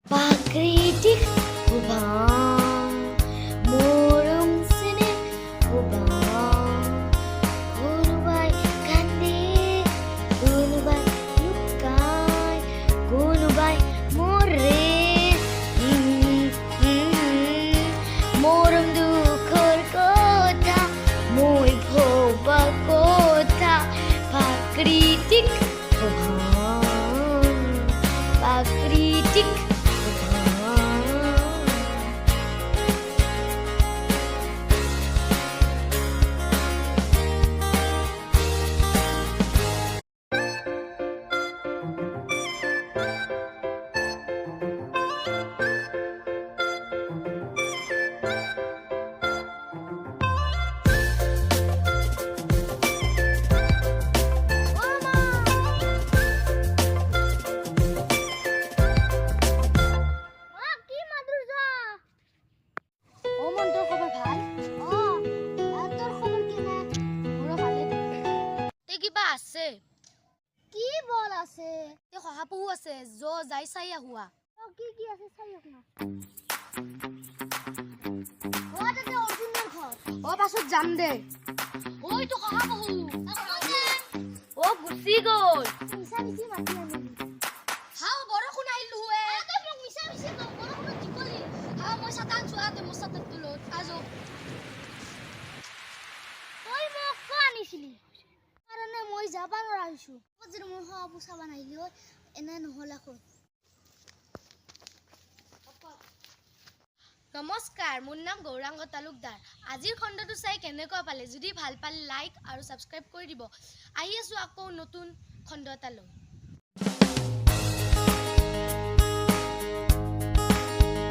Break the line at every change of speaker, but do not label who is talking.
Pakritik ubang murung sini ubang gunubai kandi gunubai lukai gunubai more morum dukhor kotha moi bhoba kotha pakritik ubang pakritik
কি বল আছে
তে শহাপহু আছে যাই চাই আহুৱা
কি আছে চাইক না তাতে অৰ্জুনৰ ঘৰ
পাছত যাম দে
ঐ তো শহাপহু
গুচি গ'ল
মিছা মিছি মাতি আনি
হাও বৰষুণ আহিলো হে
তই মোক মিছা মিছি বৰষুণত জিকলি
মই চাতান চোৱাতে মোৰ চাতান তুলত আজো
তই মোক ক আনিছিলি কাৰণে মই যাব নোৱাৰিছো যদি মোৰ শহাপহু চাব নাহিলি হয় এনে নহ'লে কৈ
নমস্কাৰ মোৰ নাম গৌৰাংগ তালুকদাৰ আজিৰ খণ্ডটো চাই কেনেকুৱা পালে যদি ভাল পালে লাইক আৰু সাবস্ক্ৰাইব কৰি দিব আহি আছো আকৌ নতুন খণ্ড এটা লৈ